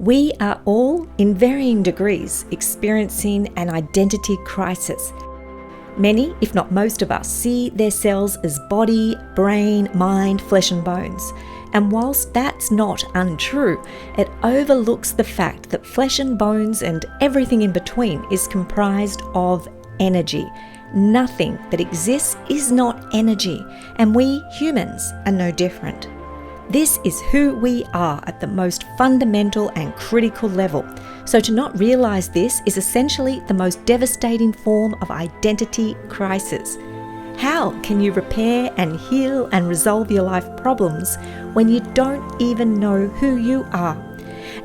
We are all, in varying degrees, experiencing an identity crisis. Many, if not most of us, see their cells as body, brain, mind, flesh and bones. And whilst that's not untrue, it overlooks the fact that flesh and bones and everything in between is comprised of energy. Nothing that exists is not energy, and we humans are no different. This is who we are at the most fundamental and critical level. So to not realize this is essentially the most devastating form of identity crisis. How can you repair and heal and resolve your life problems when you don't even know who you are?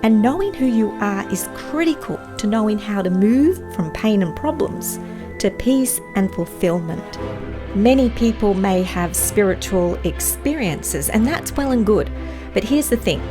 And knowing who you are is critical to knowing how to move from pain and problems to peace and fulfillment. Many people may have spiritual experiences, and that's well and good. But here's the thing.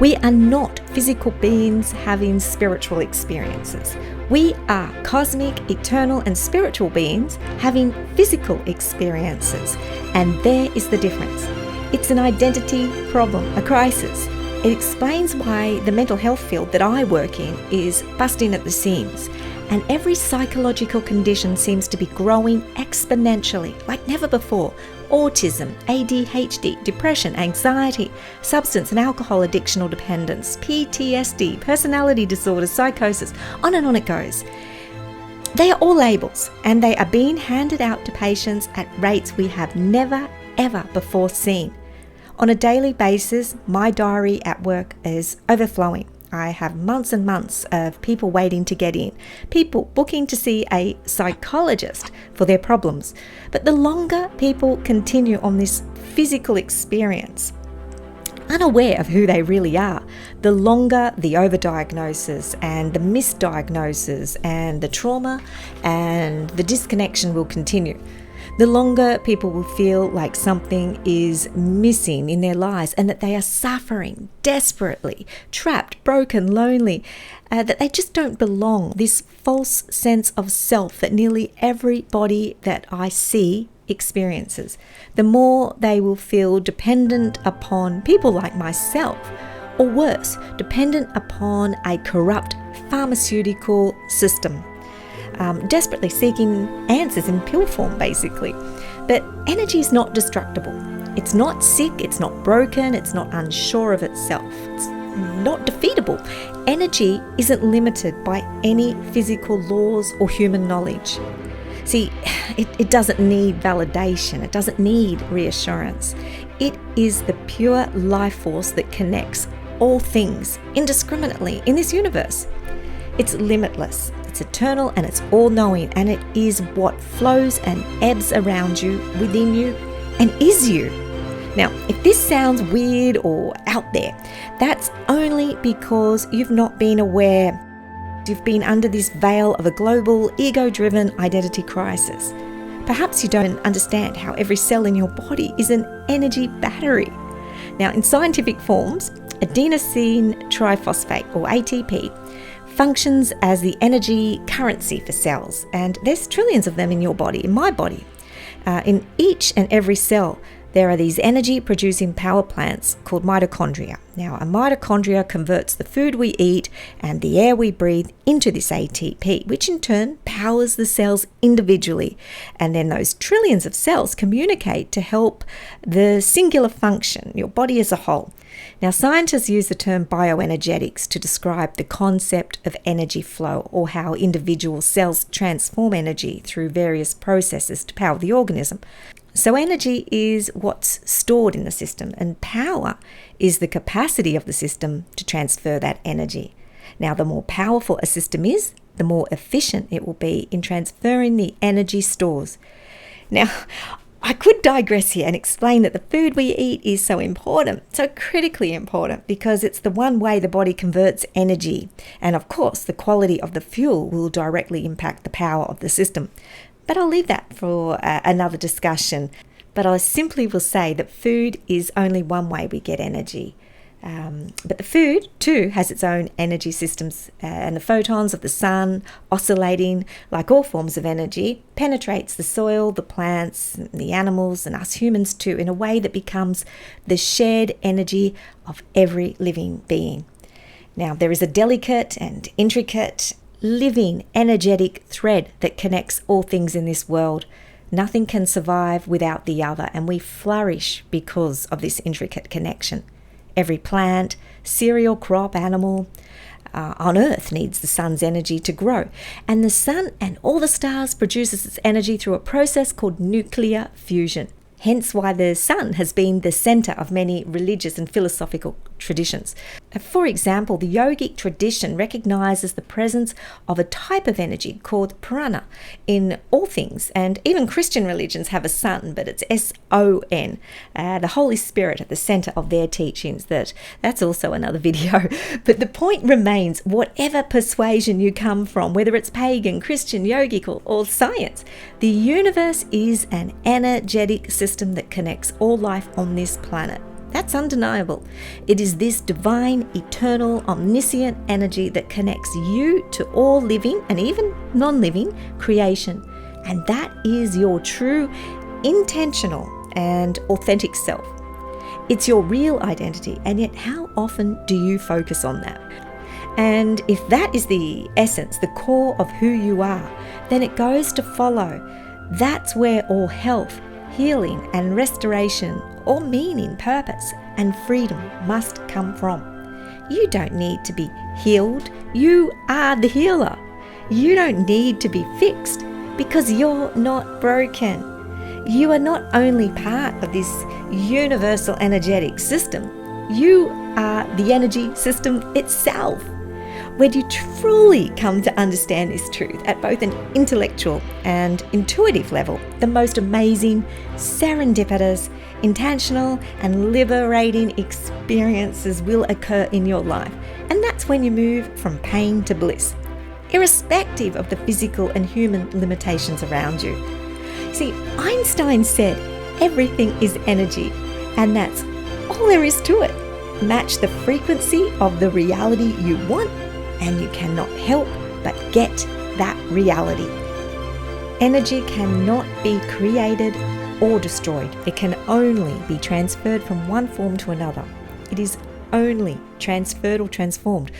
We are not physical beings having spiritual experiences. We are cosmic, eternal, and spiritual beings having physical experiences. And there is the difference. It's an identity problem, a crisis. It explains why the mental health field that I work in is busting at the seams. And every psychological condition seems to be growing exponentially, like never before. Autism, ADHD, depression, anxiety, substance and alcohol addiction or dependence, PTSD, personality disorders, psychosis, on and on it goes. They are all labels, and they are being handed out to patients at rates we have never, ever before seen. On a daily basis, my diary at work is overflowing. I have months and months of people waiting to get in, people booking to see a psychologist for their problems. But the longer people continue on this physical experience, unaware of who they really are, the longer the overdiagnosis and the misdiagnosis and the trauma and the disconnection will continue. The longer people will feel like something is missing in their lives and that they are suffering desperately, trapped, broken, lonely, that they just don't belong. This false sense of self that nearly everybody that I see experiences. The more they will feel dependent upon people like myself, or worse, dependent upon a corrupt pharmaceutical system. Desperately seeking answers in pill form, basically. But energy is not destructible. It's not sick, it's not broken, it's not unsure of itself. It's not defeatable. Energy isn't limited by any physical laws or human knowledge. See, it doesn't need validation, it doesn't need reassurance. It is the pure life force that connects all things indiscriminately in this universe. It's limitless. It's eternal and it's all-knowing, and it is what flows and ebbs around you, within you, and is you. Now, if this sounds weird or out there, that's only because you've not been aware. You've been under this veil of a global, ego-driven identity crisis. Perhaps you don't understand how every cell in your body is an energy battery. Now, in scientific forms, adenosine triphosphate, or ATP, functions as the energy currency for cells, and there's trillions of them in your body, in my body. In each and every cell, there are these energy-producing power plants called mitochondria. Now, a mitochondria converts the food we eat and the air we breathe into this ATP, which in turn powers the cells individually. And then those trillions of cells communicate to help the singular function, your body as a whole. Now, scientists use the term bioenergetics to describe the concept of energy flow, or how individual cells transform energy through various processes to power the organism. So energy is what's stored in the system, and power is the capacity of the system to transfer that energy. Now, the more powerful a system is, the more efficient it will be in transferring the energy stores. Now, I could digress here and explain that the food we eat is so important, so critically important, because it's the one way the body converts energy. And of course, the quality of the fuel will directly impact the power of the system. But I'll leave that for another discussion. But I simply will say that food is only one way we get energy. But the food, too, has its own energy systems, and the photons of the sun, oscillating like all forms of energy, penetrates the soil, the plants, the animals, and us humans too, in a way that becomes the shared energy of every living being. Now, there is a delicate and intricate, living, energetic thread that connects all things in this world. Nothing can survive without the other, and we flourish because of this intricate connection. Every plant, cereal, crop, animal on Earth needs the sun's energy to grow. And the sun and all the stars produces its energy through a process called nuclear fusion. Hence why the sun has been the center of many religious and philosophical traditions. For example, the yogic tradition recognizes the presence of a type of energy called prana in all things, and even Christian religions have a sun, but it's S-O-N, the Holy Spirit at the center of their teachings. That's also another video. But the point remains, whatever persuasion you come from, whether it's pagan, Christian, yogic, or science, the universe is an energetic system that connects all life on this planet. That's undeniable. It is this divine, eternal, omniscient energy that connects you to all living and even non-living creation. And that is your true, intentional, and authentic self. It's your real identity, and yet how often do you focus on that? And if that is the essence, the core of who you are, then it goes to follow. That's where all health, healing, and restoration, or meaning, purpose, and freedom must come from. You don't need to be healed. You are the healer. You don't need to be fixed because you're not broken. You are not only part of this universal energetic system, you are the energy system itself. When you truly come to understand this truth at both an intellectual and intuitive level, the most amazing, serendipitous, intentional, and liberating experiences will occur in your life. And that's when you move from pain to bliss, irrespective of the physical and human limitations around you. See, Einstein said everything is energy, and that's all there is to it. Match the frequency of the reality you want, and you cannot help but get that reality. Energy cannot be created or destroyed. It can only be transferred from one form to another. It is only transferred or transformed.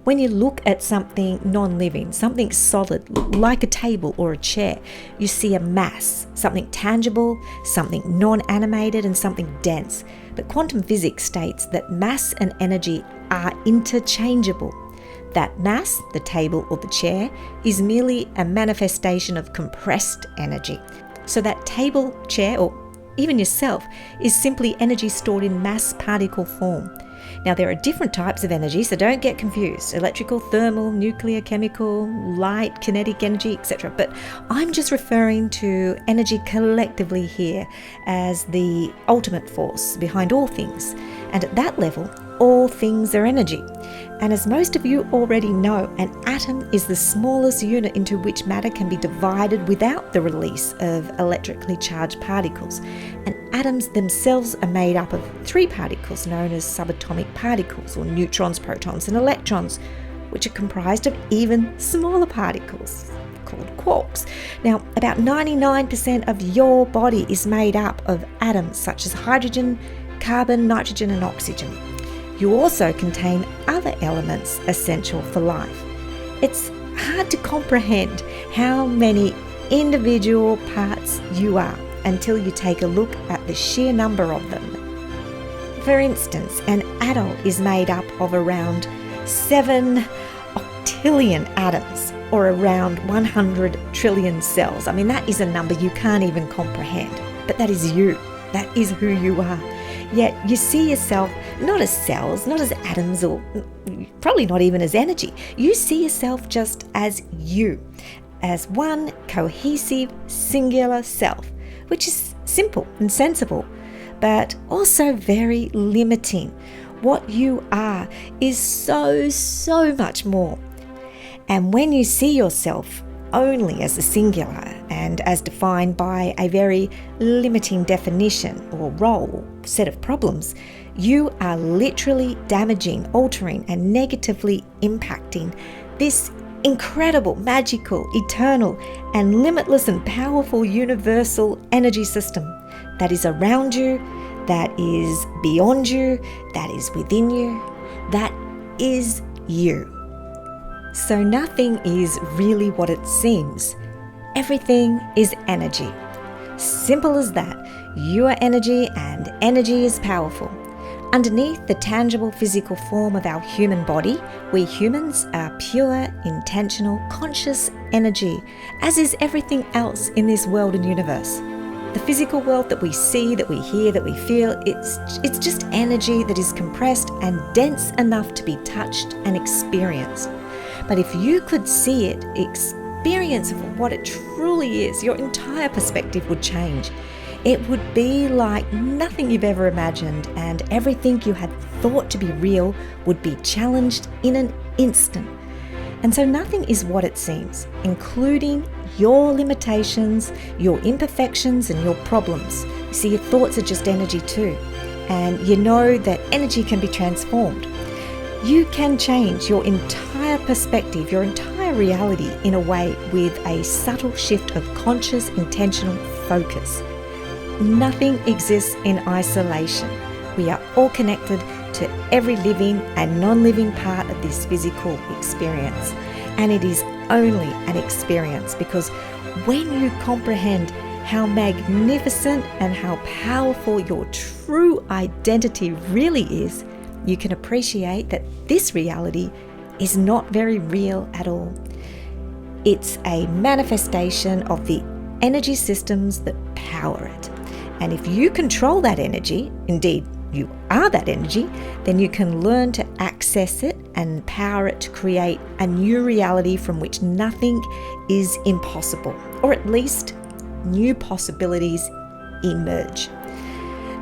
When you look at something non-living, something solid, like a table or a chair, you see a mass, something tangible, something non-animated, and something dense. But quantum physics states that mass and energy are interchangeable. That mass, the table or the chair, is merely a manifestation of compressed energy. So that table, chair, or even yourself is simply energy stored in mass particle form. Now, there are different types of energy, so don't get confused. Electrical, thermal, nuclear, chemical, light, kinetic energy, etc. But I'm just referring to energy collectively here as the ultimate force behind all things. And at that level, all things are energy. And as most of you already know, an atom is the smallest unit into which matter can be divided without the release of electrically charged particles. And atoms themselves are made up of three particles known as subatomic particles, or neutrons, protons, and electrons, which are comprised of even smaller particles called quarks. Now, about 99% of your body is made up of atoms such as hydrogen, carbon, nitrogen, and oxygen. You also contain other elements essential for life. It's hard to comprehend how many individual parts you are until you take a look at the sheer number of them. For instance, an adult is made up of around 7 octillion atoms, or around 100 trillion cells. I mean, that is a number you can't even comprehend, but that is you. That is who you are. Yet you see yourself not as cells, not as atoms, or probably not even as energy. You see yourself just as you, as one cohesive, singular self, which is simple and sensible, but also very limiting. What you are is so much more. And when you see yourself only as a singular and as defined by a very limiting definition or role, set of problems, you are literally damaging, altering, and negatively impacting this incredible, magical, eternal, and limitless and powerful universal energy system that is around you, that is beyond you, that is within you, that is you. So nothing is really what it seems. Everything is energy. Simple as that. You are energy, and energy is powerful. Underneath the tangible physical form of our human body, we humans are pure, intentional, conscious energy, as is everything else in this world and universe. The physical world that we see, that we hear, that we feel, it's just energy that is compressed and dense enough to be touched and experienced. But if you could see it, experience of what it truly is, your entire perspective would change. It would be like nothing you've ever imagined, and everything you had thought to be real would be challenged in an instant. And so nothing is what it seems, including your limitations, your imperfections, and your problems. You see, your thoughts are just energy too, and you know that energy can be transformed. You can change your entire perspective, your entire reality in a way with a subtle shift of conscious, intentional focus. Nothing exists in isolation. We are all connected to every living and non-living part of this physical experience. And it is only an experience, because when you comprehend how magnificent and how powerful your true identity really is, you can appreciate that this reality is not very real at all. It's a manifestation of the energy systems that power it. And if you control that energy, indeed you are that energy, then you can learn to access it and power it to create a new reality from which nothing is impossible, or at least new possibilities emerge.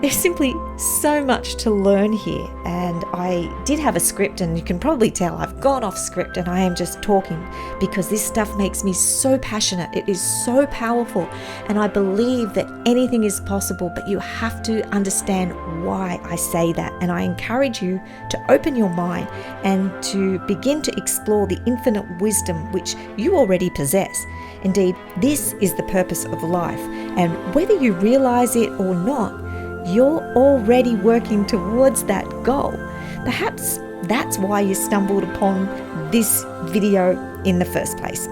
There's simply so much to learn here, and I did have a script, and you can probably tell I've gone off script and I am just talking because this stuff makes me so passionate. It is so powerful, and I believe that anything is possible, but you have to understand why I say that. And I encourage you to open your mind and to begin to explore the infinite wisdom which you already possess. Indeed, this is the purpose of life, and whether you realize it or not, you're already working towards that goal. Perhaps that's why you stumbled upon this video in the first place.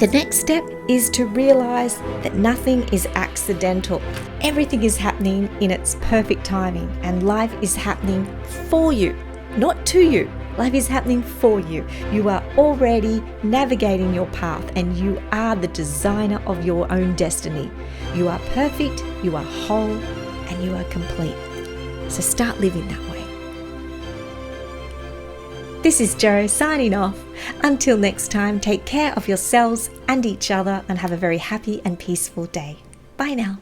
The next step is to realize that nothing is accidental. Everything is happening in its perfect timing, and life is happening for you, not to you. Life is happening for you. You are already navigating your path, and you are the designer of your own destiny. You are perfect, you are whole, and you are complete. So start living that way. This is Jo signing off. Until next time, take care of yourselves and each other, and have a very happy and peaceful day. Bye now.